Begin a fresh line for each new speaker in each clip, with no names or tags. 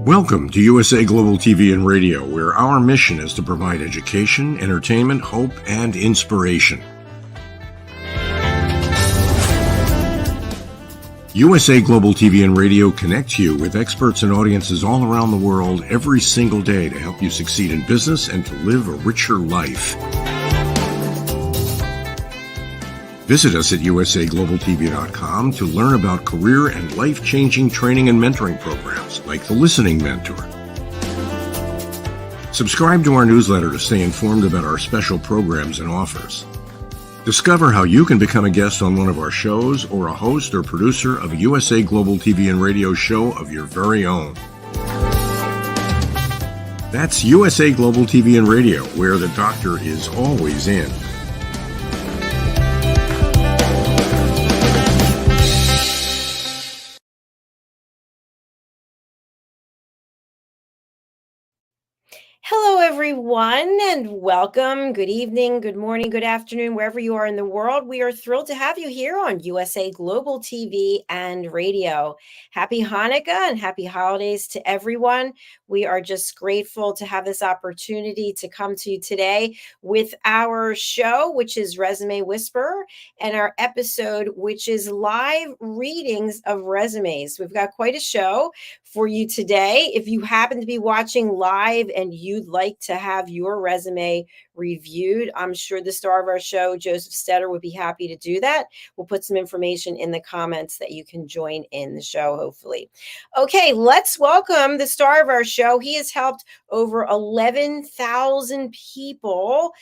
Welcome to USA Global TV and Radio, where our mission is to provide education, entertainment, hope, and inspiration. USA Global TV and Radio connects you with experts and audiences all around the world every single day to help you succeed in business and to live a richer life. Visit us at usaglobaltv.com to learn about career and life-changing training and mentoring programs like the Listening Mentor. Subscribe to our newsletter to stay informed about our special programs and offers. Discover how you can become a guest on one of our shows or a host or producer of a USA Global TV and Radio show of your very own. That's USA Global TV and Radio, where the doctor is always in.
Hello, everyone, and welcome. Good evening, good morning, good afternoon, wherever you are in the world. We are thrilled to have you here on USA Global TV and Radio. Happy Hanukkah and happy holidays to everyone. We are just grateful to have this opportunity to come to you today with our show, which is Resume Whisperer, and our episode, which is live readings of resumes. We've got quite a show for you today. If you happen to be watching live and you'd like to have your resume reviewed, I'm sure the star of our show, Josef Stetter, would be happy to do that. We'll put some information in the comments that you can join in the show, hopefully. Okay, let's welcome the star of our show. He has helped over 11,000 people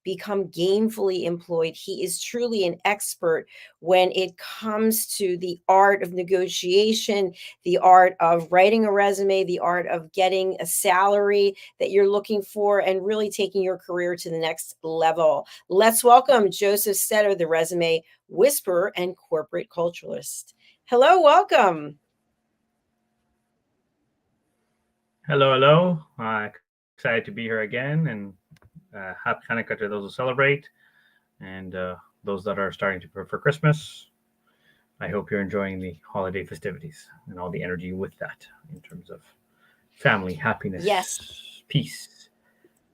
become gainfully employed. He is truly an expert when it comes to the art of negotiation, the art of writing a resume, the art of getting a salary that you're looking for, and really taking your career to the next level. Let's welcome Josef Stetter, the resume whisperer and corporate culturalist. Hello, welcome.
Hello. Excited to be here again, and happy Hanukkah to those who celebrate, and those that are starting to prepare for Christmas. I hope you're enjoying the holiday festivities and all the energy with that in terms of family, happiness,
yes,
peace,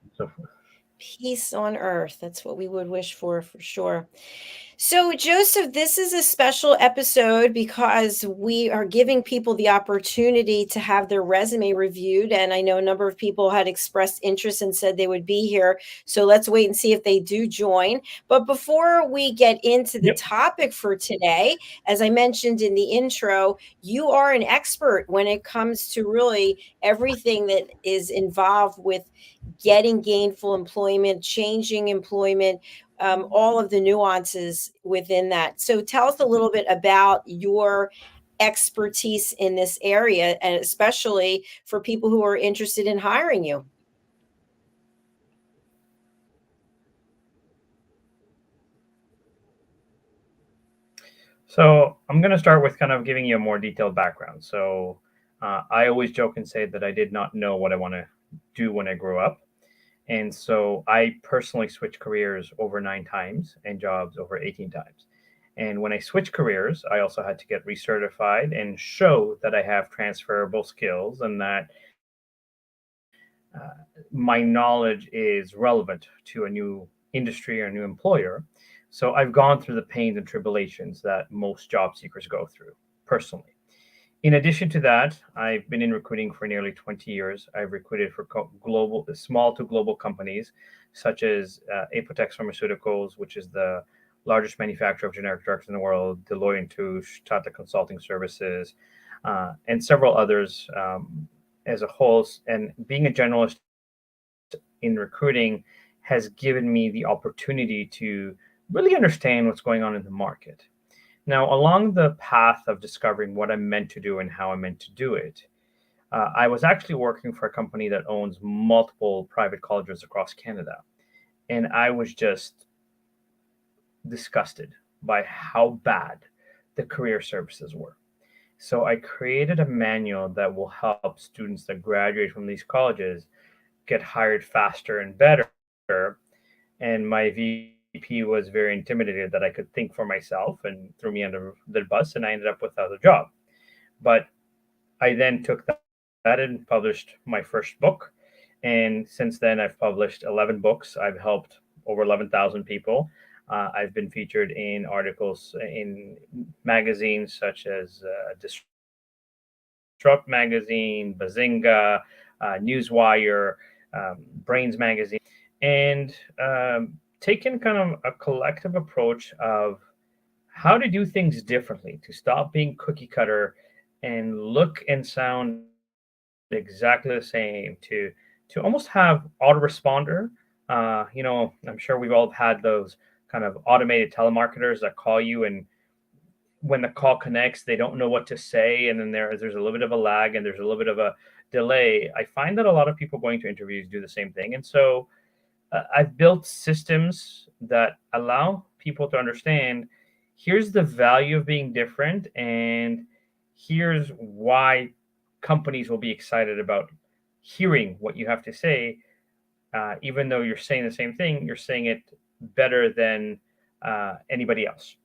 and so forth.
Peace on earth. That's what we would wish for sure. So, Josef, this is a special episode because we are giving people the opportunity to have their resume reviewed. And I know a number of people had expressed interest and said they would be here. So let's wait and see if they do join. But before we get into the topic for today, as I mentioned in the intro, you are an expert when it comes to really everything that is involved with getting gainful employment, changing employment, all of the nuances within that. So tell us a little bit about your expertise in this area, and especially for people who are interested in hiring you.
So I'm going to start with kind of giving you a more detailed background. So I always joke and say that I did not know what I want to do when I grew up. And so I personally switched careers over 9 times and jobs over 18 times. And when I switched careers, I also had to get recertified and show that I have transferable skills and that my knowledge is relevant to a new industry or a new employer. So I've gone through the pains and tribulations that most job seekers go through personally. In addition to that, I've been in recruiting for nearly 20 years. I've recruited for small to global companies, such as Apotex Pharmaceuticals, which is the largest manufacturer of generic drugs in the world, Deloitte & Touche, Tata Consulting Services, and several others as a whole. And being a generalist in recruiting has given me the opportunity to really understand what's going on in the market. Now, along the path of discovering what I meant to do and how I meant to do it, I was actually working for a company that owns multiple private colleges across Canada. And I was just disgusted by how bad the career services were. So I created a manual that will help students that graduate from these colleges get hired faster and better. And my VP was very intimidated that I could think for myself and threw me under the bus, and I ended up without a job. But I then took and published my first book. And since then, I've published 11 books. I've helped over 11,000 people. I've been featured in articles in magazines such as Disrupt Magazine, Bazinga, Newswire, Brains Magazine, and taken kind of a collective approach of how to do things differently, to stop being cookie cutter and look and sound exactly the same, to almost have autoresponder. I'm sure we've all had those kind of automated telemarketers that call you, and when the call connects, they don't know what to say, and then there's a little bit of a lag and there's a little bit of a delay. I find that a lot of people going to interviews do the same thing, and so I've built systems that allow people to understand, here's the value of being different, and here's why companies will be excited about hearing what you have to say. Even though you're saying the same thing, you're saying it better than anybody else.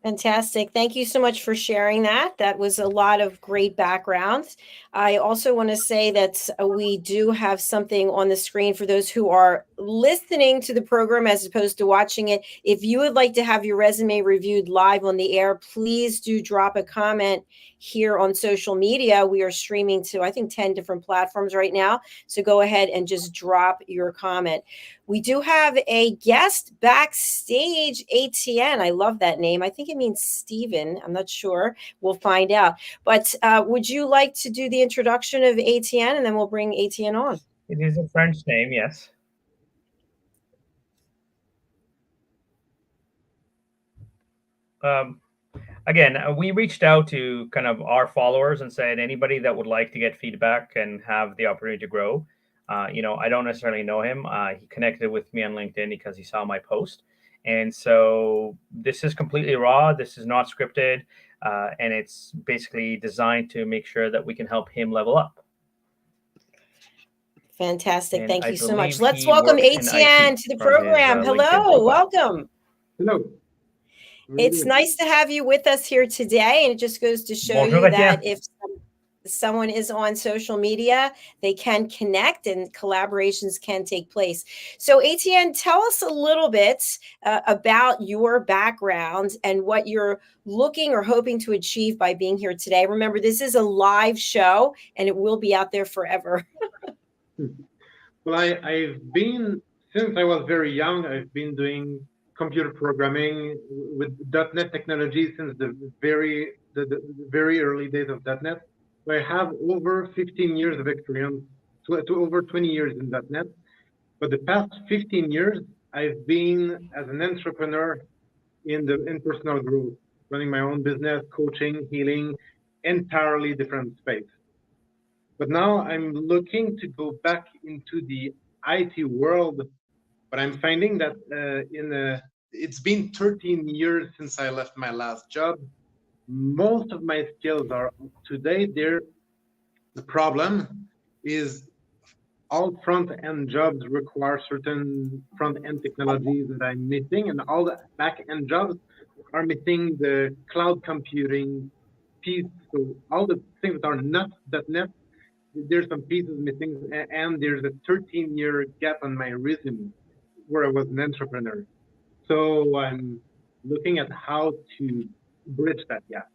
Fantastic. Thank you so much for sharing that. That was a lot of great backgrounds. I also want to say that we do have something on the screen for those who are listening to the program as opposed to watching it. If you would like to have your resume reviewed live on the air, please do drop a comment here on social media. We are streaming to, I think, 10 different platforms right now. So go ahead and just drop your comment. We do have a guest backstage, ATN. I love that name. I think it means Steven. I'm not sure. We'll find out. But would you like to do the introduction of ATN, and then we'll bring ATN on?
It is a French name, yes. Again, we reached out to kind of our followers and said, anybody that would like to get feedback and have the opportunity to grow. I don't necessarily know him. He connected with me on LinkedIn because he saw my post. And so this is completely raw. This is not scripted. And it's basically designed to make sure that we can help him level up.
Fantastic.
And
Thank
I
you so much.
believe
Let's
he
welcome
works in
ATN
IT
to the
from his,
program.
LinkedIn
Hello.
profile.
Welcome.
Hello.
It's nice to have you with us here today. And it just goes to show
Bonjour,
you that
Etienne.
if someone is on social media, they can connect and collaborations can take place. So ATN, tell us a little bit about your background and what you're looking or hoping to achieve by being here today. Remember, this is a live show and it will be out there forever.
Well, I've been, since I was very young, I've been doing computer programming with .NET technology since the very early days of .NET. So I have over 15 years of experience, to over 20 years in .NET. But the past 15 years, I've been as an entrepreneur in personal growth, running my own business, coaching, healing, entirely different space. But now I'm looking to go back into the IT world, but I'm finding that it's been 13 years since I left my last job. Most of my skills are up to date. The problem is all front-end jobs require certain front-end technologies that I'm missing, and all the back-end jobs are missing the cloud computing piece. So all the things that are not .NET, there's some pieces missing, and there's a 13-year gap on my resume where I was an entrepreneur. So I'm looking at how to bridge that gap.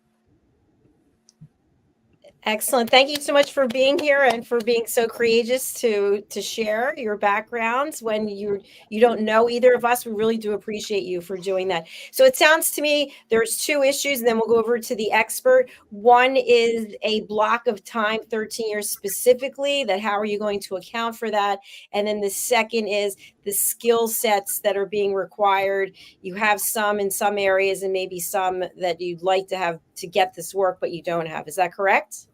Excellent. Thank you so much for being here and for being so courageous to share your backgrounds when you don't know either of us. We really do appreciate you for doing that. So it sounds to me there's two issues, and then we'll go over to the expert. One is a block of time, 13 years specifically, that how are you going to account for that? And then the second is the skill sets that are being required. You have some in some areas and maybe some that you'd like to have to get this work, but you don't have. Is that correct?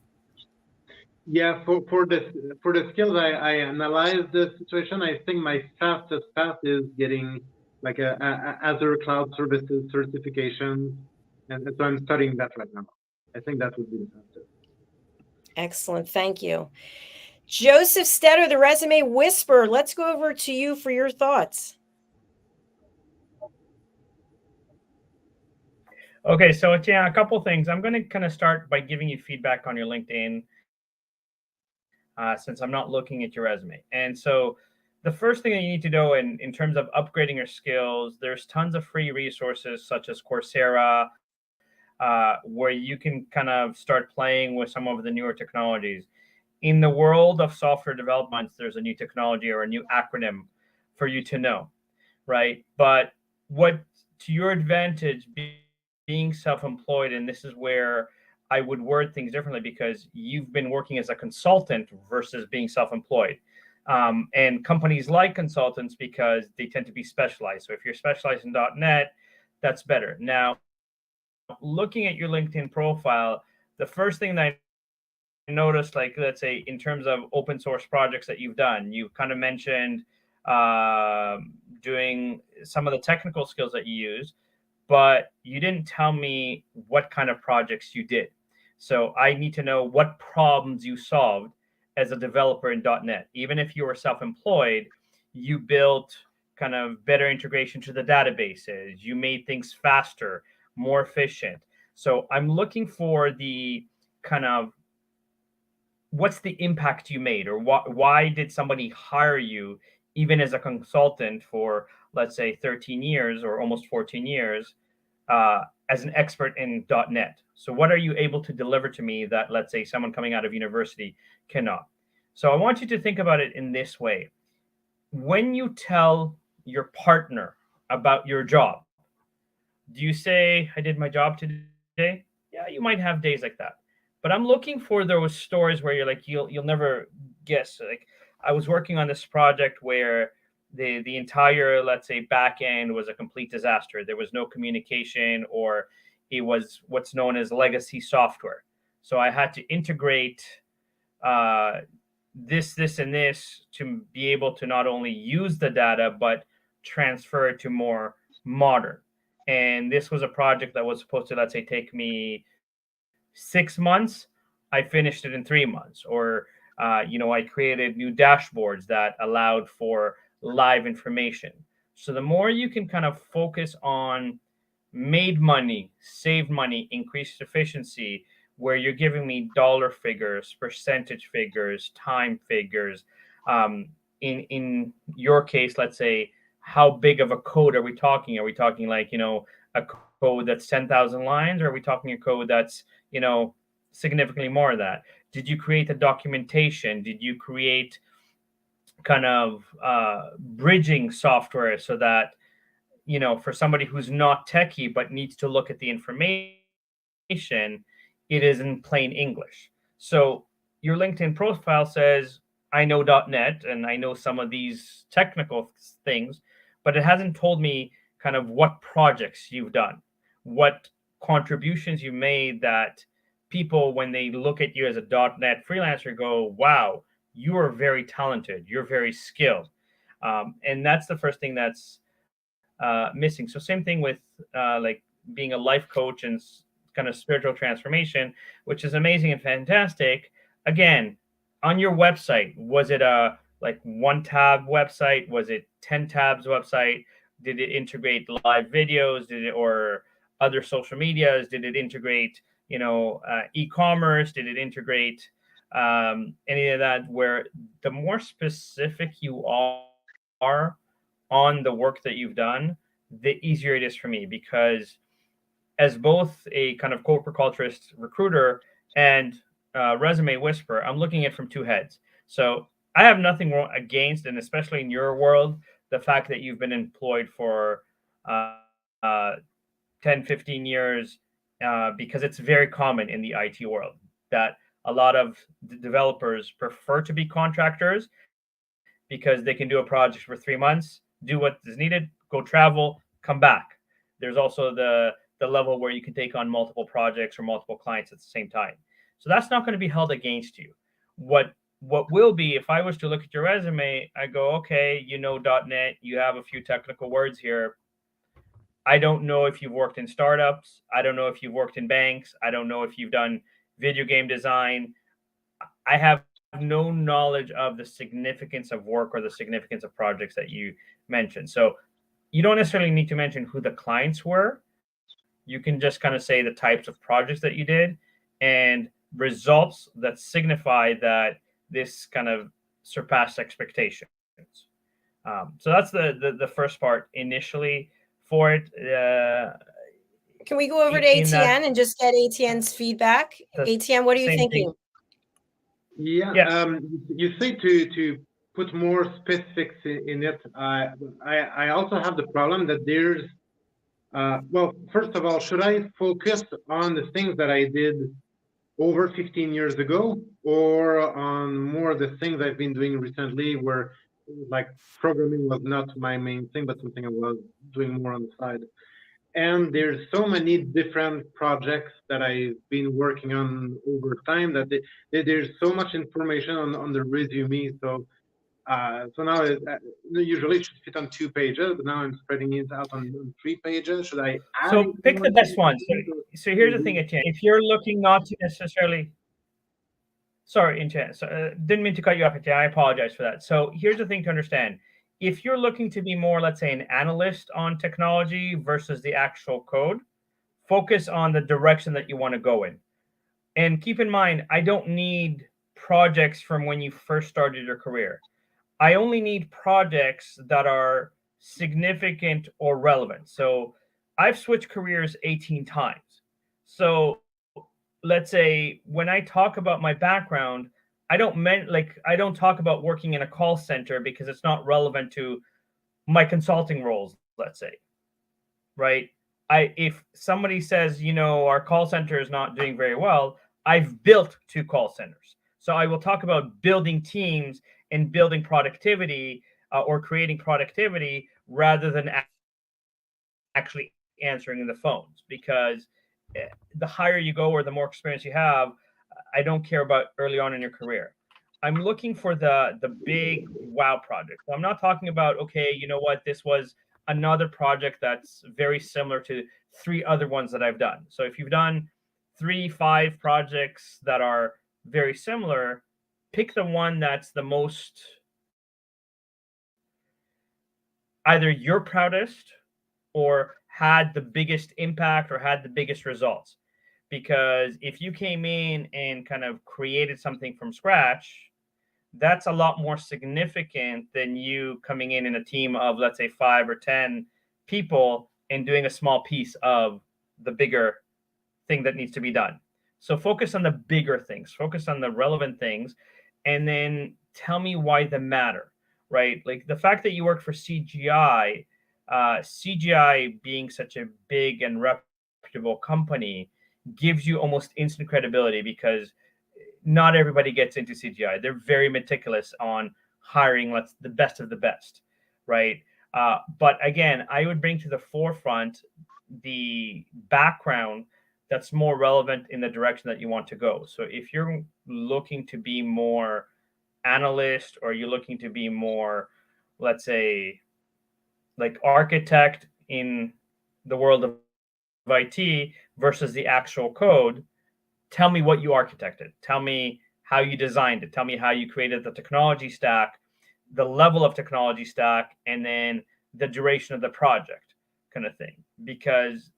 Yeah, for the skills, I analyzed the situation. I think my fastest path is getting like a Azure Cloud Services certification, and so I'm studying that right now. I think that would be the fastest.
Excellent, thank you. Josef Stetter, the Resume Whisperer. Let's go over to you for your thoughts.
Okay, so yeah, a couple things. I'm going to kind of start by giving you feedback on your LinkedIn, since I'm not looking at your resume. And so the first thing that you need to know in terms of upgrading your skills, there's tons of free resources such as Coursera, where you can kind of start playing with some of the newer technologies. In the world of software development, there's a new technology or a new acronym for you to know, right? But what to your advantage, being self-employed, and this is where I would word things differently because you've been working as a consultant versus being self-employed. And companies like consultants because they tend to be specialized. So if you're specialized in .NET, that's better. Now, looking at your LinkedIn profile, the first thing that I noticed, like let's say in terms of open source projects that you've done, you kind of mentioned doing some of the technical skills that you use, but you didn't tell me what kind of projects you did. So I need to know what problems you solved as a developer in .NET. Even if you were self-employed, you built kind of better integration to the databases. You made things faster, more efficient. So I'm looking for the kind of what's the impact you made, or why did somebody hire you even as a consultant for, let's say, 13 years or almost 14 years, as an expert in .NET? So what are you able to deliver to me that, let's say, someone coming out of university cannot? So I want you to think about it in this way. When you tell your partner about your job, do you say, I did my job today? Yeah, you might have days like that. But I'm looking for those stories where you're like, you'll never guess. Like, I was working on this project where the entire, let's say, back end was a complete disaster. There was no communication, or it was what's known as legacy software. So I had to integrate uh, this, and this to be able to not only use the data but transfer it to more modern. And this was a project that was supposed to, let's say, take me 6 months. I finished it in 3 months. Or I created new dashboards that allowed for live information. So the more you can kind of focus on made money, saved money, increased efficiency, where you're giving me dollar figures, percentage figures, time figures. In your case, let's say, how big of a code are we talking? Are we talking like, a code that's 10,000 lines, or are we talking a code that's, significantly more than that? Did you create the documentation? Did you create kind of bridging software so that, for somebody who's not techie but needs to look at the information, it is in plain English? So your LinkedIn profile says, I know .NET and I know some of these technical things, but it hasn't told me kind of what projects you've done, what contributions you made that people, when they look at you as a .NET freelancer, go, wow, you are very talented, you're very skilled. And that's the first thing that's missing. So same thing with like being a life coach and kind of spiritual transformation, which is amazing and fantastic. Again, on your website, was it a like one tab website? Was it 10 tabs website? Did it integrate live videos? Did it, or other social medias? Did it integrate, e-commerce? Did it integrate any of that? Where the more specific you are on the work that you've done, the easier it is for me, because as both a kind of corporate culturist recruiter and resume whisperer, I'm looking at it from two heads. So I have nothing wrong against, and especially in your world, the fact that you've been employed for uh, uh, 10, 15 years, because it's very common in the IT world that a lot of developers prefer to be contractors because they can do a project for 3 months, do what is needed, go travel, come back. There's also the level where you can take on multiple projects or multiple clients at the same time. So that's not going to be held against you. What will be, if I was to look at your resume, I go, okay, .NET, you have a few technical words here. I don't know if you've worked in startups. I don't know if you've worked in banks. I don't know if you've done video game design. I have no knowledge of the significance of work or the significance of projects that you mentioned. So you don't necessarily need to mention who the clients were, You can just kind of say the types of projects that you did and results that signify that this kind of surpassed expectations. So that's the first part initially for it.
Can we go over to ATN and just get ATN's feedback? ATN, what are you thinking?
Yeah,
yes.
You say to put more specifics in it. I also have the problem that there's, well, first of all, should I focus on the things that I did over 15 years ago, or on more the things I've been doing recently, where like programming was not my main thing, but something I was doing more on the side? And there's so many different projects that I've been working on over time that there's so much information on the resume. So so now usually it should fit on 2 pages, but now I'm spreading it out on 3 pages. Should I add?
So pick the best one. So here's the thing, Etienne. If you're looking not to necessarily, sorry, Etienne, didn't mean to cut you off, Etienne. I apologize for that. So here's the thing to understand. If you're looking to be more, let's say, an analyst on technology versus the actual code, focus on the direction that you want to go in. And keep in mind, I don't need projects from when you first started your career. I only need projects that are significant or relevant. So I've switched careers 18 times. So let's say when I talk about my background, I don't talk about working in a call center because it's not relevant to my consulting roles, let's say. Right? If somebody says, our call center is not doing very well, I've built 2 call centers. So I will talk about building teams and building productivity or creating productivity rather than actually answering the phones, because the higher you go or the more experience you have, I don't care about early on in your career. I'm looking for the big wow project. So I'm not talking about, okay, you know what, this was another project that's very similar to 3 other ones that I've done. So if you've done 3, 5 projects that are very similar, pick the one that's the most either you're proudest or had the biggest impact or had the biggest results. Because if you came in and kind of created something from scratch, that's a lot more significant than you coming in a team of, let's say, 5 or 10 people and doing a small piece of the bigger thing that needs to be done. So focus on the bigger things, focus on the relevant things, and then tell me why they matter, right? Like the fact that you work for CGI, CGI being such a big and reputable company gives you almost instant credibility, because not everybody gets into CGI. They're very meticulous on hiring the best of the best, right? But again, I would bring to the forefront the background that's more relevant in the direction that you want to go. So if you're looking to be more analyst, or you're looking to be more, let's say, like architect in the world of IT versus the actual code, tell me what you architected. Tell me how you designed it. Tell me how you created the technology stack, the level of technology stack, and then the duration of the project, kind of thing. Because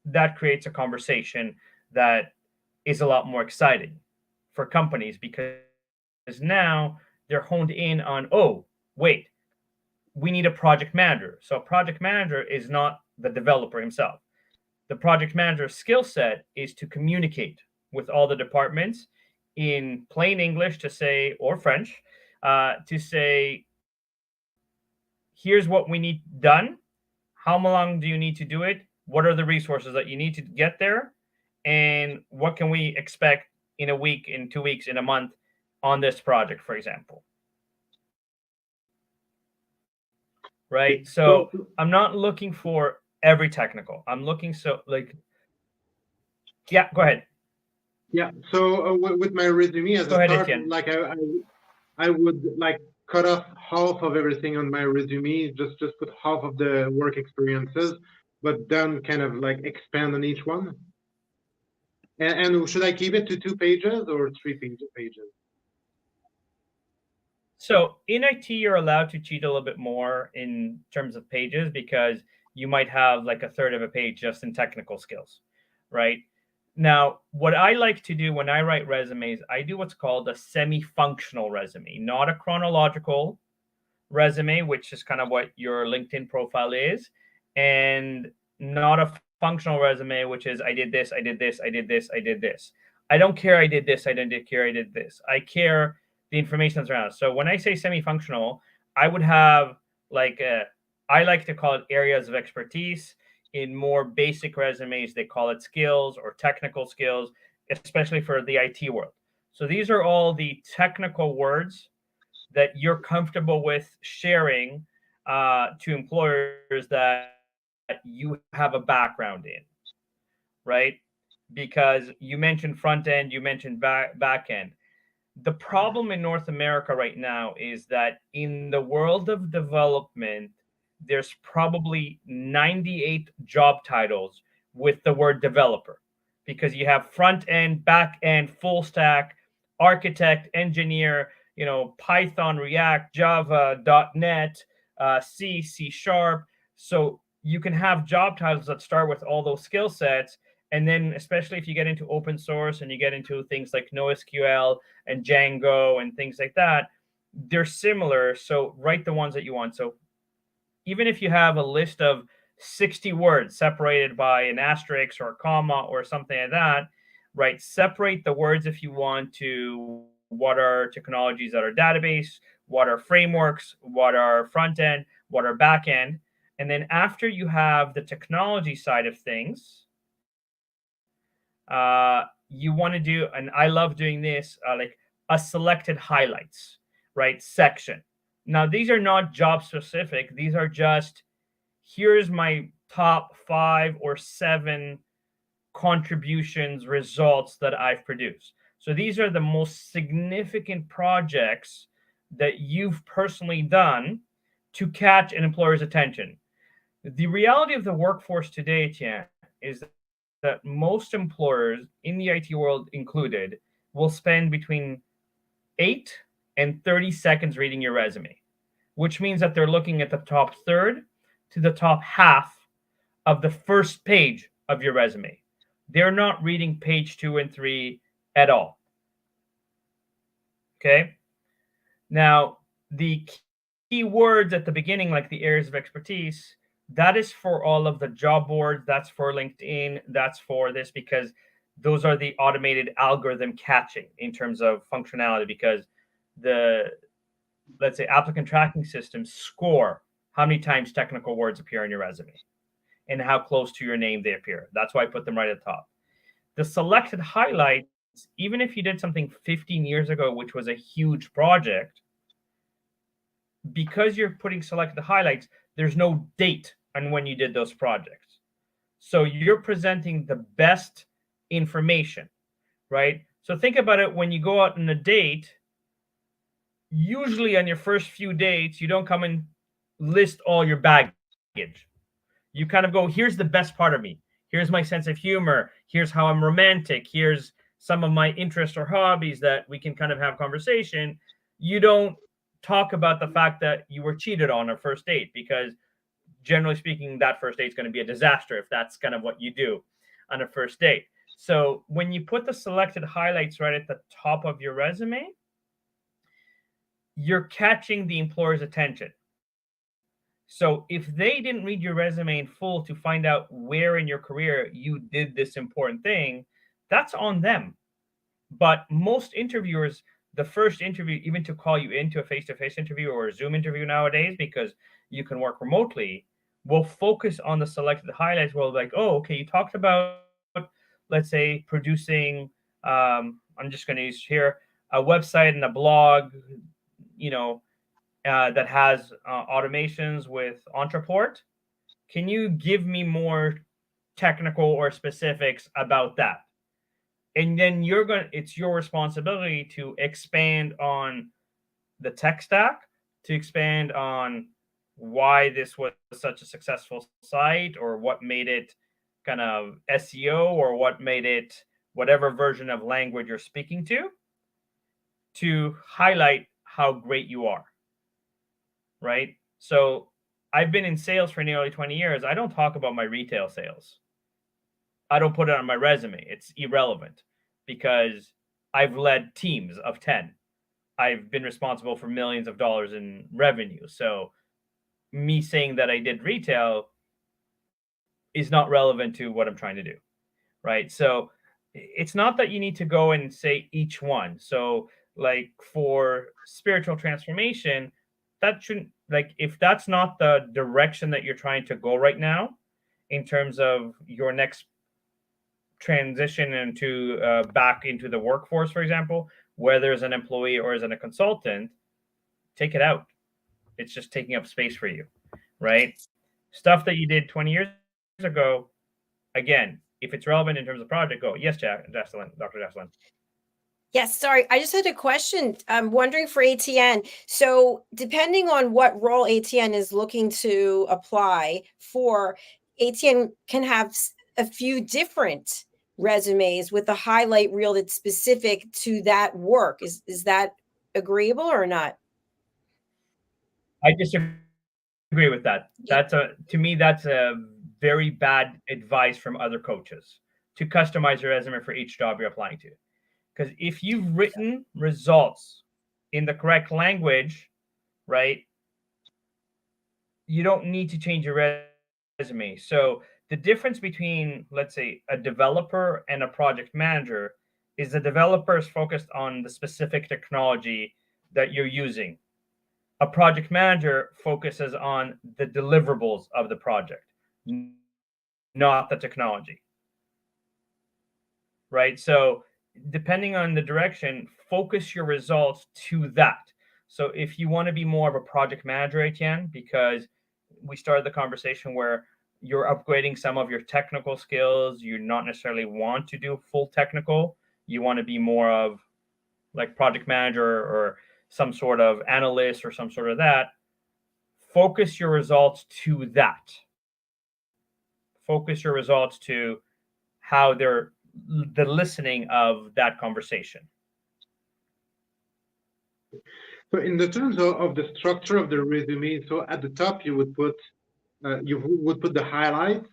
that creates a conversation that is a lot more exciting for companies, because now they're honed in on, oh, wait, we need a project manager. So a project manager is not the developer himself. The project manager's skill set is to communicate with all the departments in plain English to say, or French, to say, here's what we need done. How long do you need to do it? What are the resources that you need to get there? And what can we expect in a week, in 2 weeks, in a month on this project, for example? Right? So I'm not looking for every technical. I'm looking yeah, go ahead.
Yeah. So with my resume as
go
a
ahead,
start,
Etienne.
like I would like cut off half of everything on my resume, just put half of the work experiences, but then kind of like expand on each one. And should I keep it to 2 pages or 3 pages?
So in IT, you're allowed to cheat a little bit more in terms of pages, because you might have like a third of a page just in technical skills, right? Now, what I like to do when I write resumes, I do what's called a semi-functional resume, not a chronological resume, which is kind of what your LinkedIn profile is, and not a functional resume, which is I did this, I did this, I did this, I did this. I don't care I did this, I didn't care I did this. I care the information that's around. So when I say semi-functional, I would have like I like to call it areas of expertise. In more basic resumes, they call it skills or technical skills, especially for the IT world. So these are all the technical words that you're comfortable with sharing to employers that you have a background in, right? Because you mentioned front end, you mentioned back end. The problem in North America right now is that in the world of development, there's probably 98 job titles with the word developer, because you have front end, back end, full stack, architect, engineer, Python, React, Java, .NET, C, C Sharp. So you can have job titles that start with all those skill sets. And then, especially if you get into open source and you get into things like NoSQL and Django and things like that, they're similar. So write the ones that you want. So even if you have a list of 60 words separated by an asterisk or a comma or something like that, right? Separate the words if you want to what are technologies that are database, what are frameworks, what are front end, what are back end. And then after you have the technology side of things, you want to do, and I love doing this, like a selected highlights, right, section. Now, these are not job specific. These are just, here's my top 5 or 7 contributions, results that I've produced. So these are the most significant projects that you've personally done to catch an employer's attention. The reality of the workforce today, Tian, is that most employers, in the IT world included, will spend between 8 and 30 seconds reading your resume, which means that they're looking at the top third to the top half of the first page of your resume. They're not reading page 2 and 3 at all. Okay? Now, the key words at the beginning, like the areas of expertise, that is for all of the job boards. That's for LinkedIn. That's for this, because those are the automated algorithm catching in terms of functionality, because the, let's say, applicant tracking systems score how many times technical words appear in your resume and how close to your name they appear. That's why I put them right at the top. The selected highlights, even if you did something 15 years ago, which was a huge project, because you're putting selected highlights, there's no date on when you did those projects. So you're presenting the best information, right? So think about it. When you go out on a date, usually on your first few dates, you don't come and list all your baggage. You kind of go, here's the best part of me. Here's my sense of humor. Here's how I'm romantic. Here's some of my interests or hobbies that we can kind of have conversation. You don't talk about the fact that you were cheated on a first date, because generally speaking, that first date is going to be a disaster if that's kind of what you do on a first date. So when you put the selected highlights right at the top of your resume, you're catching the employer's attention. So if they didn't read your resume in full to find out where in your career you did this important thing, that's on them. But most interviewers, the first interview, even to call you into a face-to-face interview or a Zoom interview nowadays, because you can work remotely, will focus on the selected highlights. Well, like, oh, okay, you talked about, let's say, producing, I'm just going to use here, a website and a blog, that has automations with Entreport. Can you give me more technical or specifics about that? And then it's your responsibility to expand on the tech stack, to expand on why this was such a successful site, or what made it kind of SEO, or what made it whatever version of language you're speaking to highlight how great you are. Right? So I've been in sales for nearly 20 years. I don't talk about my retail sales. I don't put it on my resume. It's irrelevant because I've led teams of 10. I've been responsible for millions of dollars in revenue. So me saying that I did retail is not relevant to what I'm trying to do, right? So it's not that you need to go and say each one. So like for spiritual transformation, that shouldn't, like, if that's not the direction that you're trying to go right now in terms of your next transition into back into the workforce, for example, whether as an employee or as a consultant, take it out. It's just taking up space for you, right? Stuff that you did 20 years ago, again, if it's relevant in terms of project, go. Yes, Jacalyn, Dr. Jacalyn.
Yes, sorry. I just had a question. I'm wondering for ATN. So depending on what role ATN is looking to apply for, ATN can have a few different resumes with a highlight reel that's specific to that work. Is that agreeable or not?
I disagree with that. To me, that's a very bad advice from other coaches to customize your resume for each job you're applying to. Because if you've written results in the correct language, right, you don't need to change your resume. So the difference between, let's say, a developer and a project manager is the developer is focused on the specific technology that you're using. A project manager focuses on the deliverables of the project, not the technology. Right? So depending on the direction, focus your results to that. So if you want to be more of a project manager, Etienne, because we started the conversation where you're upgrading some of your technical skills, you not necessarily want to do full technical, you want to be more of like project manager or some sort of analyst or some sort of that, focus your results to that. Focus your results to how they're the listening of that conversation.
So in the terms of the structure of the resume, so at the top you would put the highlights,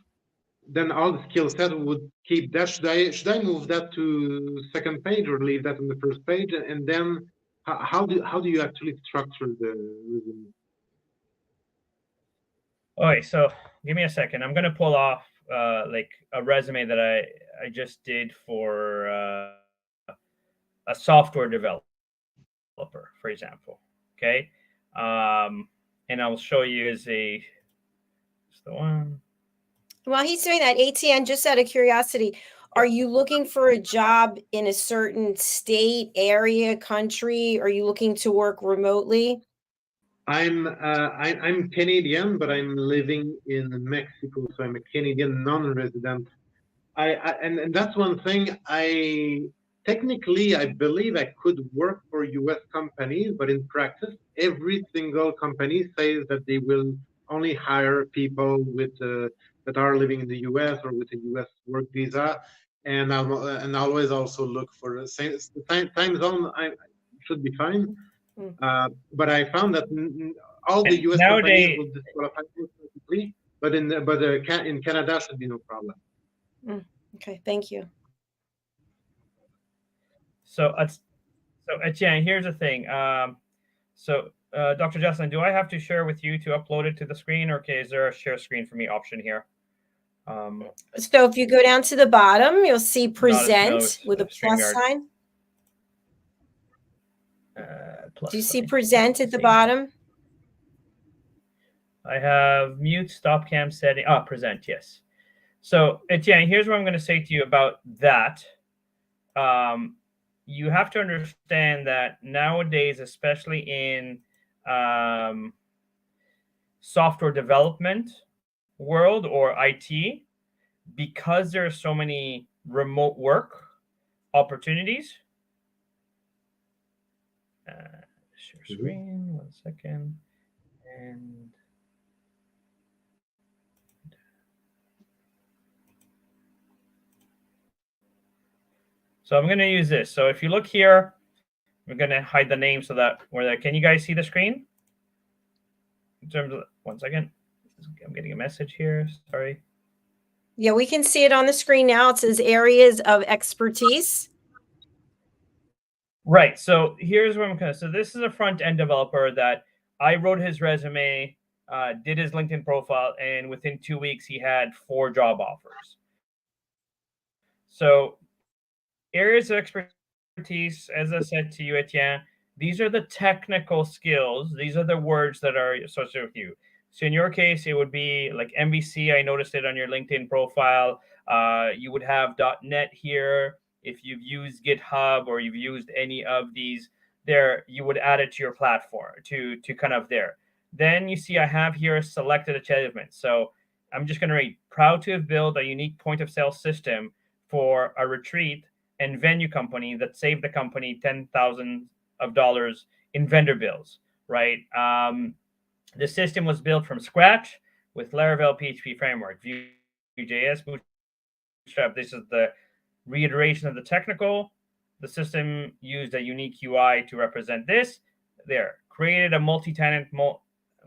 then all the skill set would keep that. Should I move that to second page or leave that on the first page? And then how do you actually structure the resume?
Okay, so give me a second. I'm gonna pull off like a resume that I just did for a software developer, for example. Okay, and I'll show you as the one.
While he's doing that, ATN, just out of curiosity, are you looking for a job in a certain state, area, country? Are you looking to work remotely?
I'm Canadian, but I'm living in Mexico, so I'm a Canadian non-resident. And that's one thing. Technically, I believe I could work for U.S. companies, but in practice, every single company says that they will only hire people with that are living in the U.S. or with a U.S. work visa, and always also look for the time zone. I should be fine. But I found that all the U.S. companies will disqualify perfectly, but in Canada should be no problem.
Okay, thank you.
So Etienne, here's the thing. Dr. Jacalyn, do I have to share with you to upload it to the screen, or is there a share screen for me option here?
So if you go down to the bottom, you'll see present with a plus sign. Do you see present at the bottom?
I have mute, stop cam setting. Present, yes. So Etienne, here's what I'm going to say to you about that. You have to understand that nowadays, especially in software development world or IT, because there are so many remote work opportunities. Share screen, 1 second. And so I'm going to use this. So if you look here, we're going to hide the name so that can you guys see the screen? In terms of 1 second. I'm getting a message here. Sorry.
Yeah, we can see it on the screen now. It says areas of expertise.
Right. So here's where I'm going. So this is a front end developer that I wrote his resume, did his LinkedIn profile, and within 2 weeks he had 4 job offers. So areas of expertise, as I said to you, Etienne, these are the technical skills. These are the words that are associated with you. So in your case, it would be like MVC. I noticed it on your LinkedIn profile. You would have .NET here. If you've used GitHub or you've used any of these there, you would add it to your platform to kind of there. Then you see I have here selected achievements. So I'm just going to read, proud to have built a unique point of sale system for a retreat and venue company that saved the company $10,000 in vendor bills, right? The system was built from scratch with Laravel PHP framework, Vue.js, Bootstrap. This is the reiteration of the technical. The system used a unique UI to represent this. There, created a multi-tenant,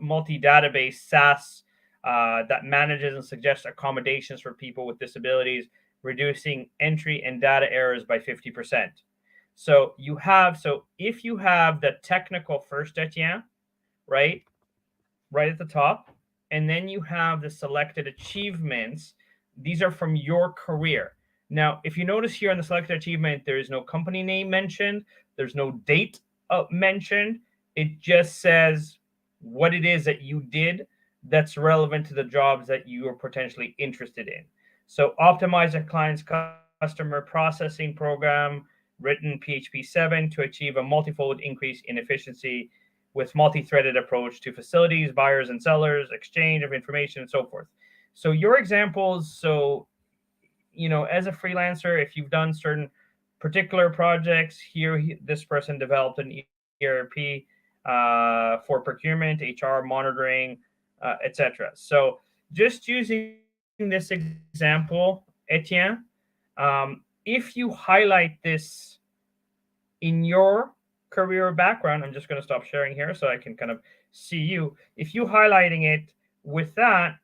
multi-database SaaS that manages and suggests accommodations for people with disabilities, reducing entry and data errors by 50%. So if you have the technical first, Etienne, right at the top, and then you have the selected achievements. These are from your career. Now, if you notice here on the selected achievement, there is no company name mentioned. There's no date mentioned. It just says what it is that you did that's relevant to the jobs that you are potentially interested in. So optimize a client's customer processing program, written PHP 7 to achieve a multifold increase in efficiency with multi-threaded approach to facilities, buyers and sellers, exchange of information, and so forth. So your examples, as a freelancer, if you've done certain particular projects, this person developed an ERP for procurement, HR monitoring, etc. So just using this example, Etienne, if you highlight this in your career background, I'm just going to stop sharing here so I can kind of see you. If you highlighting it with that,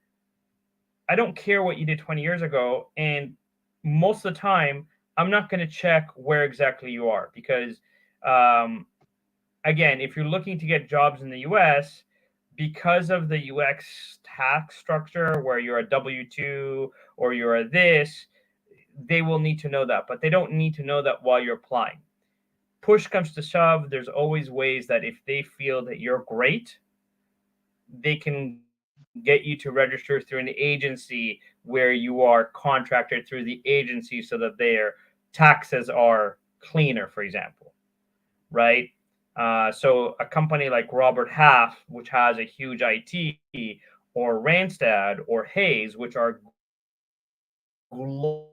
I don't care what you did 20 years ago. And most of the time, I'm not going to check where exactly you are because, again, if you're looking to get jobs in the US, because of the UX tax structure where you're a W-2 or you're a this, they will need to know that, but they don't need to know that while you're applying. Push comes to shove, there's always ways that if they feel that you're great, they can get you to register through an agency where you are contracted through the agency so that their taxes are cleaner, for example, right? So a company like Robert Half, which has a huge IT, or Randstad or Hayes, which are global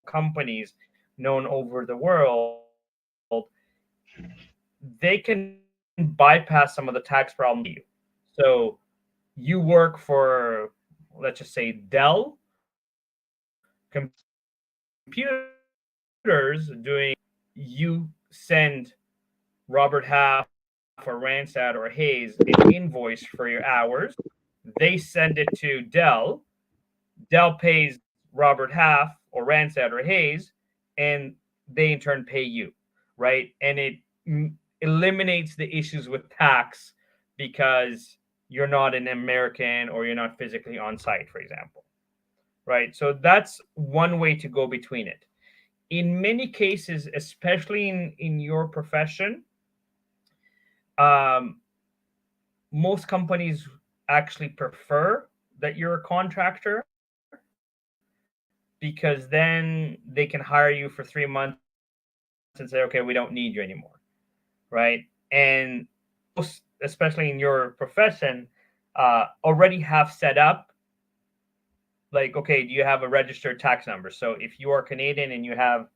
companies known over the world, they can bypass some of the tax problems. So you work for, let's just say, Dell computers doing, you send Robert Half or Randstad or Hayes an invoice for your hours. They send it to Dell. Dell pays Robert Half or Randstad or Hayes, and they in turn pay you, right? And it eliminates the issues with tax because you're not an American or you're not physically on site, for example, right? So that's one way to go between it. In many cases, especially in your profession, most companies actually prefer that you're a contractor because then they can hire you for 3 months and say, okay, we don't need you anymore, right? And most, especially in your profession, already have set up like, okay, do you have a registered tax number? So if you are Canadian and you have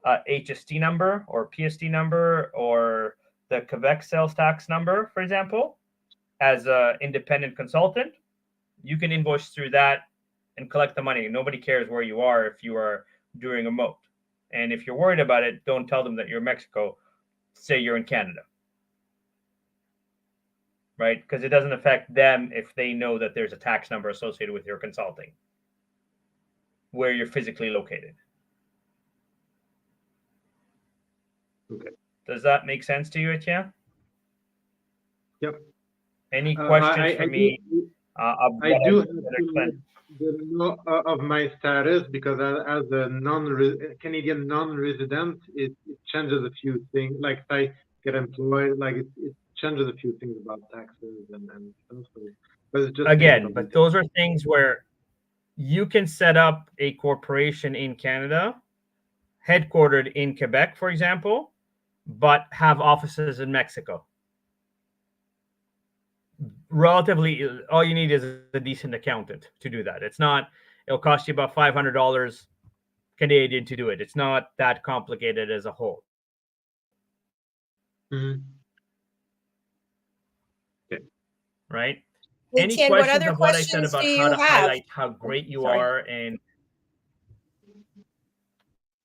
a HST number or PST number or the Quebec sales tax number, for example, as an independent consultant, you can invoice through that and collect the money. Nobody cares where you are if you are doing remote. And if you're worried about it, don't tell them that you're in Mexico. Say you're in Canada. right? Because it doesn't affect them if they know that there's a tax number associated with your consulting, where you're physically located.
Okay.
Does that make sense to you, Etienne?
Yep.
Any questions for me?
I do have to know of my status, because as a Canadian non-resident, it changes a few things. Like if I get employed, like it changes a few things about taxes and stuff. So, but it's just
again, but those are things where you can set up a corporation in Canada, headquartered in Quebec, for example, but have offices in Mexico. Relatively, all you need is a decent accountant to do that. It'll cost you about $500 Canadian to do it. It's not that complicated as a whole.
Mm-hmm. Okay.
Right?
Any
questions
what other
of what I said about how to highlight how great you are? And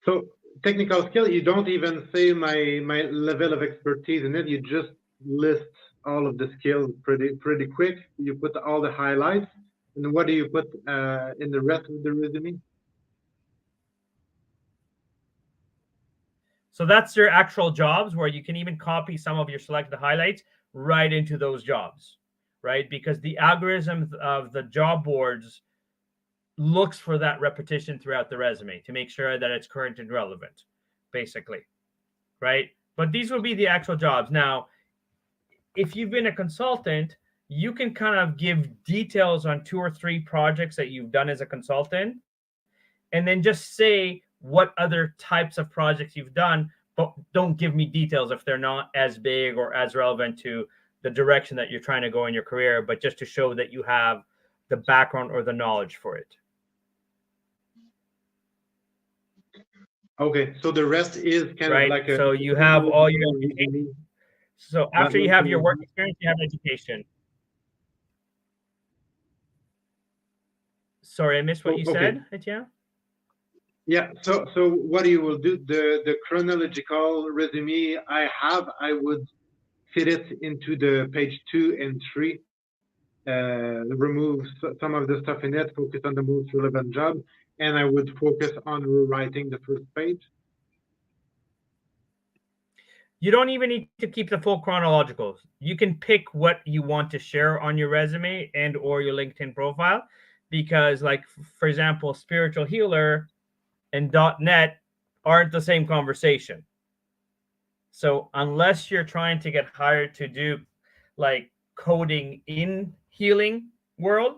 so technical skill, you don't even say my level of expertise in it. You just list all of the skills pretty quick. You put all the highlights, and what do you put in the rest of the resume?
So that's your actual jobs, where you can even copy some of your selected highlights right into those jobs, right? Because the algorithm of the job boards looks for that repetition throughout the resume to make sure that it's current and relevant, basically, right? But these will be the actual jobs. Now, if you've been a consultant, you can kind of give details on 2 or 3 projects that you've done as a consultant, and then just say what other types of projects you've done, but don't give me details if they're not as big or as relevant to the direction that you're trying to go in your career, but just to show that you have the background or the knowledge for it.
Okay, so the rest is kind of like
so you have all your education. So after you have your work experience, you have education. Sorry, I missed what you said, Etienne.
Yeah, so what you will do, the chronological resume I would fit it into the page 2 and 3, remove some of the stuff in it, focus on the most relevant job, and I would focus on rewriting the first page.
You don't even need to keep the full chronological. You can pick what you want to share on your resume and or your LinkedIn profile, because, like, for example, spiritual healer and .NET aren't the same conversation. So unless you're trying to get hired to do like coding in healing world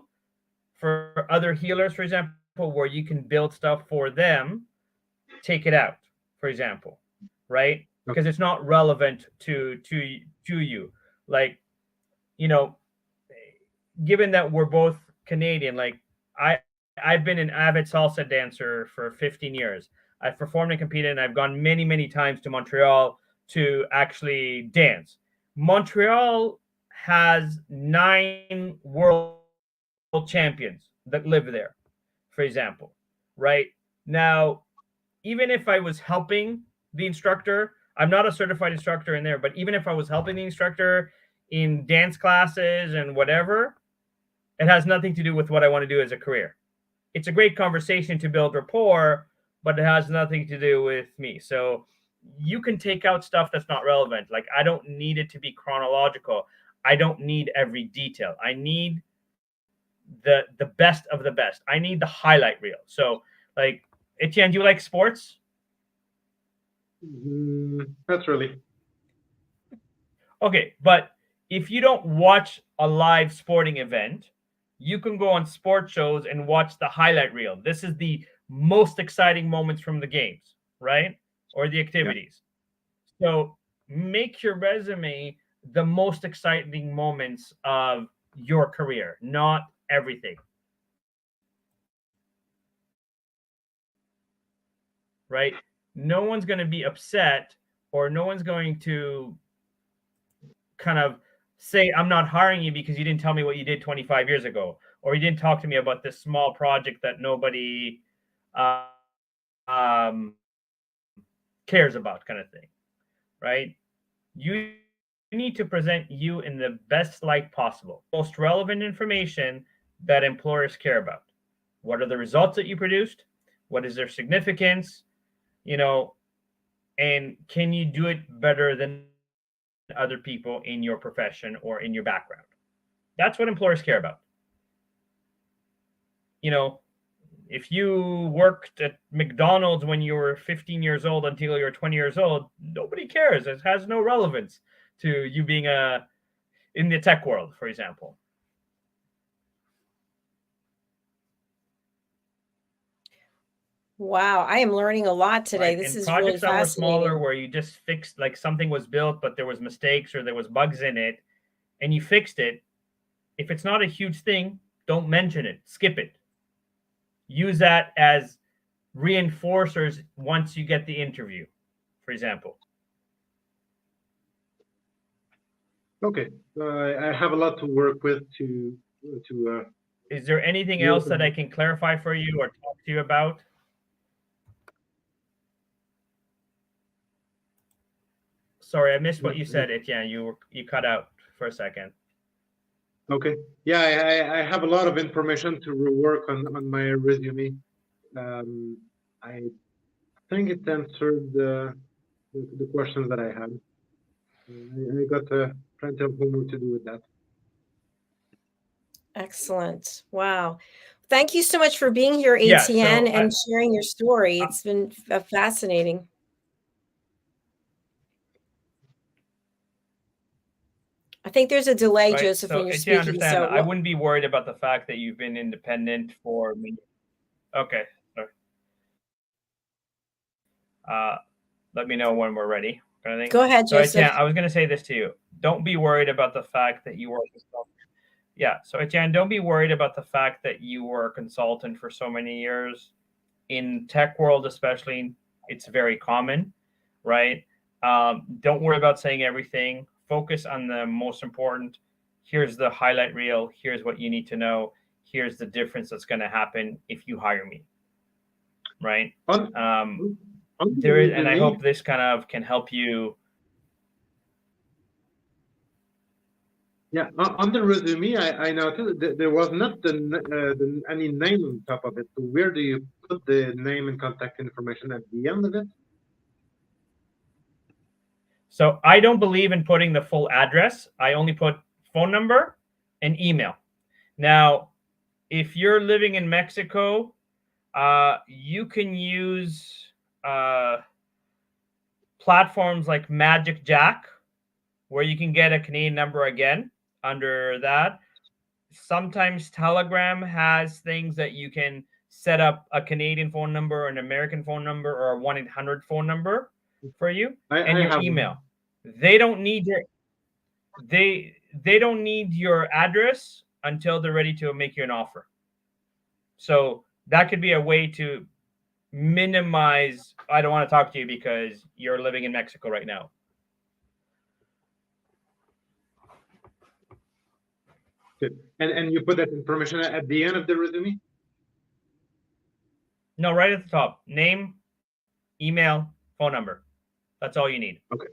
for other healers, for example, where you can build stuff for them, take it out, for example, right? Because it's not relevant to you. Like, you know, given that we're both Canadian, like I've been an avid salsa dancer for 15 years. I've performed and competed, and I've gone many times to Montreal to actually dance. Montreal has 9 world champions that live there, for example, right? Now, even if I was helping the instructor, I'm not a certified instructor in there, but even if I was helping the instructor in dance classes and whatever, it has nothing to do with what I want to do as a career. It's a great conversation to build rapport, but it has nothing to do with me. So you can take out stuff that's not relevant. Like, I don't need it to be chronological. I don't need every detail. I need the best of the best. I need the highlight reel. So, like, Etienne, do you like sports?
Not really.
Okay, but if you don't watch a live sporting event, you can go on sports shows and watch the highlight reel. This is the most exciting moments from the games, right? Or the activities. Yeah. So make your resume the most exciting moments of your career, not everything. Right? No one's going to be upset, or no one's going to kind of say, I'm not hiring you because you didn't tell me what you did 25 years ago, or you didn't talk to me about this small project that nobody cares about, kind of thing, right? You need to present you in the best light possible. Most relevant information that employers care about. What are the results that you produced? What is their significance? And can you do it better than other people in your profession or in your background? That's what employers care about. If you worked at McDonald's when you were 15 years old until you're 20 years old, nobody cares. It has no relevance to you being in the tech world, for example.
Wow, I am learning a lot today.
Right?
This
and
is really
projects that were smaller,
fascinating.
where you just fixed, like, something was built, but there was mistakes or there was bugs in it, and you fixed it. If it's not a huge thing, don't mention it. Skip it. Use that as reinforcers once you get the interview, for example.
Okay, I have a lot to work with to.
Is there anything else that I can clarify for you or talk to you about? Sorry, I missed what you said, Etienne. You cut out for a second.
Okay. Yeah, I have a lot of information to rework on my resume. I think it answered the questions that I had. I got plenty of homework to do with that.
Excellent. Wow. Thank you so much for being here, Etienne, and sharing your story. It's been fascinating. I think there's a delay,
right?
Joseph,
So,
when you're
Etienne,
speaking.
understand,
So
I wouldn't be worried about the fact that you've been independent for me. Okay. Sorry. Let me know when we're ready. Kind of thing.
Go ahead,
so,
Joseph.
Etienne, I was going to say this to you. Don't be worried about the fact that you were a consultant. Yeah. So, Etienne, don't be worried about the fact that you were a consultant for so many years. In tech world, especially, it's very common, right? Don't worry about saying everything. Focus on the most important. Here's the highlight reel. Here's what you need to know. Here's the difference that's going to happen if you hire me, right? There is, and I hope this kind of can help you.
Yeah, on the resume, I noticed that there was not any name on top of it. So where do you put the name and contact information at the end of it?
So I don't believe in putting the full address. I only put phone number and email. Now, if you're living in Mexico, you can use platforms like Magic Jack, where you can get a Canadian number again under that. Sometimes Telegram has things that you can set up a Canadian phone number or an American phone number or a 1-800 phone number for you and your email. They don't need your they don't need your address until they're ready to make you an offer. So that could be a way to minimize, I don't want to talk to you because you're living in Mexico right now.
Good. And you put that information at the end of the resume?
No, right at the top. Name, email, phone number. That's all you need.
Okay.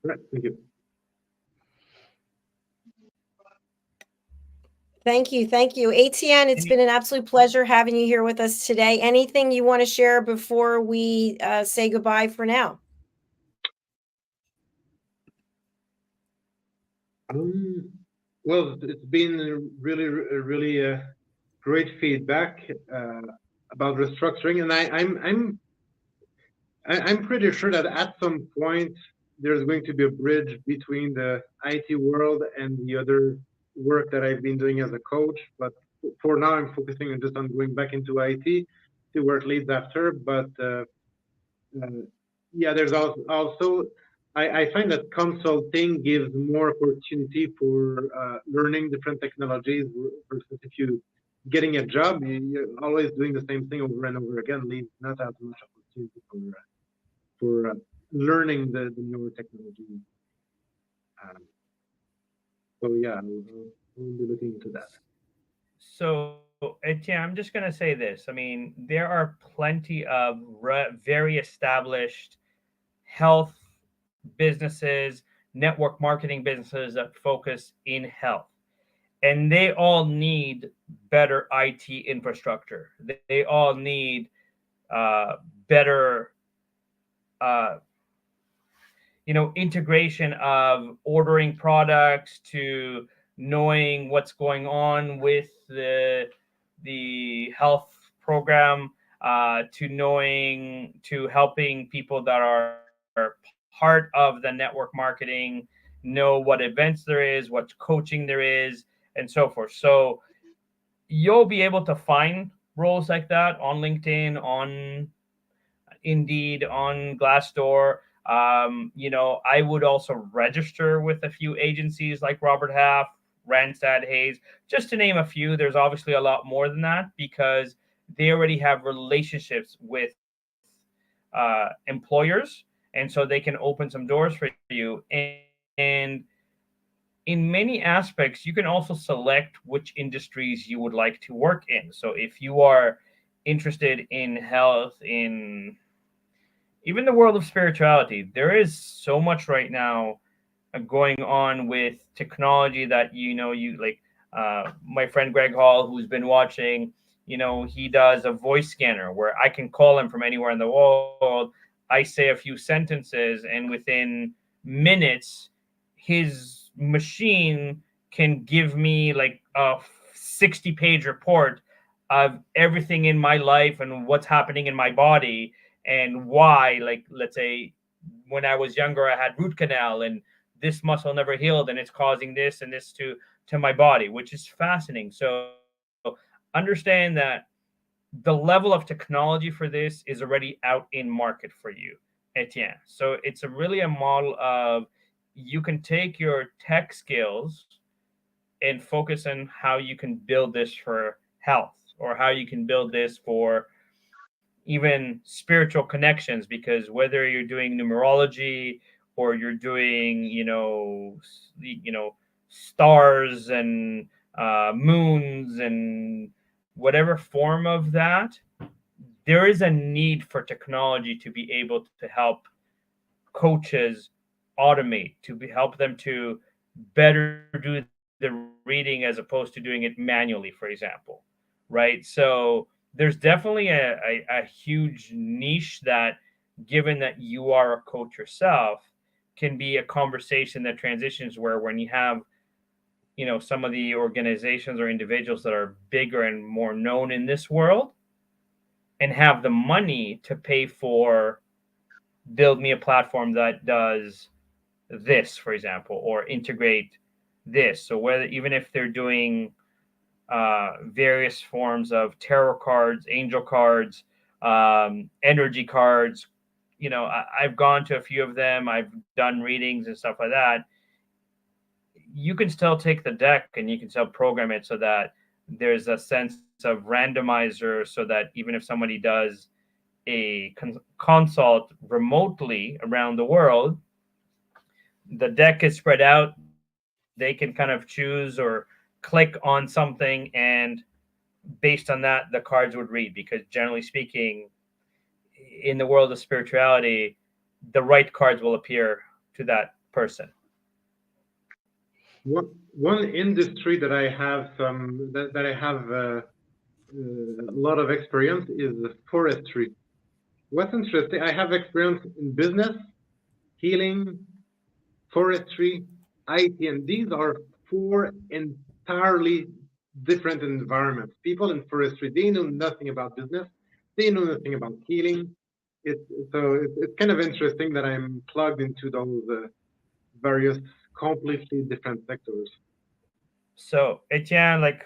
All right. Thank you.
Thank you. Thank you. Etienne, it's been an absolute pleasure having you here with us today. Anything you want to share before we say goodbye for now?
Well, it's been really great feedback about restructuring, and I'm pretty sure that at some point there's going to be a bridge between the IT world and the other work that I've been doing as a coach. But for now, I'm focusing on just on going back into IT, see where it leads after. But yeah, there's also I find that consulting gives more opportunity for learning different technologies versus if you getting a job, you're always doing the same thing over and over again, leaves not as much opportunity for learning the newer technologies. So yeah, we'll be looking into that.
So, Etienne, I'm just going to say this. I mean, there are plenty of very established health businesses, network marketing businesses that focus in health. And they all need better IT infrastructure. They all need better, uh, integration of ordering products to knowing what's going on with the health program, to helping people that are part of the network marketing know what events there is, what coaching there is, and so forth. So you'll be able to find roles like that on LinkedIn, on Indeed, on Glassdoor. I would also register with a few agencies like Robert Half, Randstad, Hayes, just to name a few. There's obviously a lot more than that because they already have relationships with employers, and so they can open some doors for you. And in many aspects, you can also select which industries you would like to work in. So if you are interested in health, in even the world of spirituality, there is so much right now going on with technology that you like. My friend Greg Hall, who's been watching, he does a voice scanner where I can call him from anywhere in the world. I say a few sentences, and within minutes, his machine can give me like a 60-page report of everything in my life and what's happening in my body and why. Like, let's say when I was younger, I had root canal and this muscle never healed and it's causing this and this to my body, which is fascinating. So understand that the level of technology for this is already out in market for you, Etienne. So it's really a model of you can take your tech skills and focus on how you can build this for health or how you can build this for even spiritual connections, because whether you're doing numerology or you're doing stars and moons and whatever form of that, there is a need for technology to be able to help coaches automate, help them to better do the reading as opposed to doing it manually, for example, right? So there's definitely a huge niche that, given that you are a coach yourself, can be a conversation that transitions where when you have some of the organizations or individuals that are bigger and more known in this world and have the money to pay for, build me a platform that does this, for example, or integrate this. So whether, even if they're doing various forms of tarot cards, angel cards, energy cards, I've gone to a few of them. I've done readings and stuff like that. You can still take the deck and you can still program it so that there's a sense of randomizer, so that even if somebody does a consult remotely around the world, the deck is spread out. They can kind of choose or click on something, and based on that, the cards would read. Because generally speaking, in the world of spirituality, the right cards will appear to that person.
One industry that I have that I have a lot of experience is forestry. What's interesting, I have experience in business, healing, forestry, IT, and these are four entirely different environments. People in forestry, they know nothing about business, they know nothing about healing. It's kind of interesting that I'm plugged into those various completely different sectors.
So Etienne, like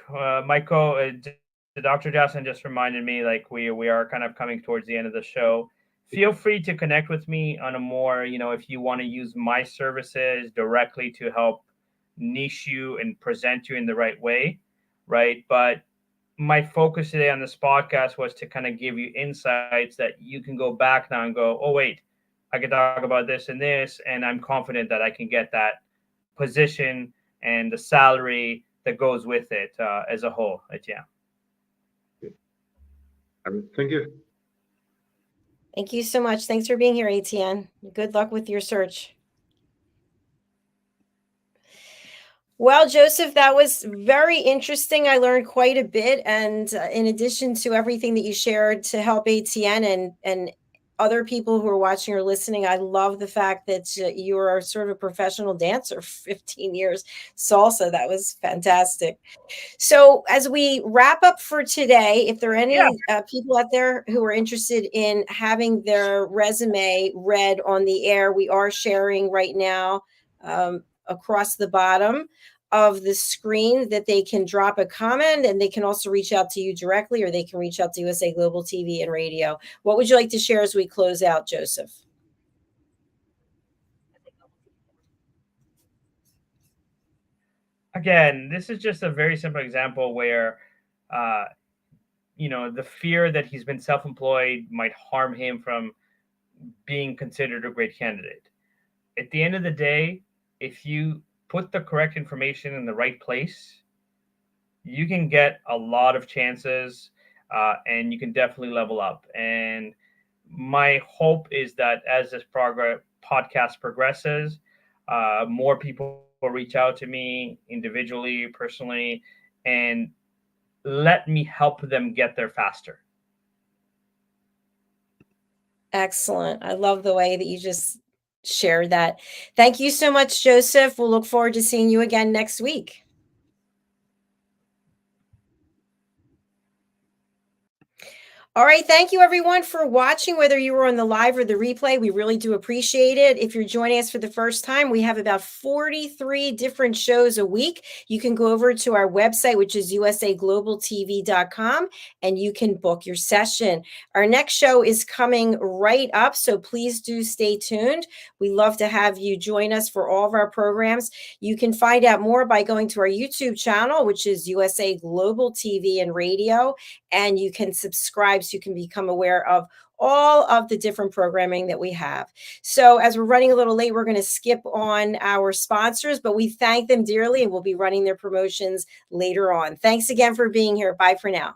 Dr. Jackson just reminded me, like we are kind of coming towards the end of the show. Feel free to connect with me on a more, if you want to use my services directly to help niche you and present you in the right way, right? But my focus today on this podcast was to kind of give you insights that you can go back now and go, oh wait, I could talk about this and this, and I'm confident that I can get that position and the salary that goes with it as a whole. Yeah.
Thank you.
Thank you so much. Thanks for being here, ATN. Good luck with your search. Well, Joseph, that was very interesting. I learned quite a bit. And in addition to everything that you shared to help ATN and other people who are watching or listening, I love the fact that you are sort of a professional dancer for 15 years, salsa. That was fantastic. So, as we wrap up for today, if there are any people out there who are interested in having their resume read on the air, we are sharing right now across the bottom of the screen that they can drop a comment, and they can also reach out to you directly, or they can reach out to USA Global TV and Radio. What would you like to share as we close out, Joseph?
Again, this is just a very simple example where, the fear that he's been self-employed might harm him from being considered a great candidate. At the end of the day, if you put the correct information in the right place, you can get a lot of chances, and you can definitely level up. And my hope is that as this podcast progresses, more people will reach out to me individually, personally, and let me help them get there faster.
Excellent. I love the way that you just shared that. Thank you so much, Joseph. We'll look forward to seeing you again next week. All right. Thank you, everyone, for watching, whether you were on the live or the replay. We really do appreciate it. If you're joining us for the first time, we have about 43 different shows a week. You can go over to our website, which is usaglobaltv.com, and you can book your session. Our next show is coming right up, so please do stay tuned. We love to have you join us for all of our programs. You can find out more by going to our YouTube channel, which is USA Global TV and Radio, and you can subscribe so you can become aware of all of the different programming that we have. So as we're running a little late, we're going to skip on our sponsors, but we thank them dearly, and we'll be running their promotions later on. Thanks again for being here. Bye for now.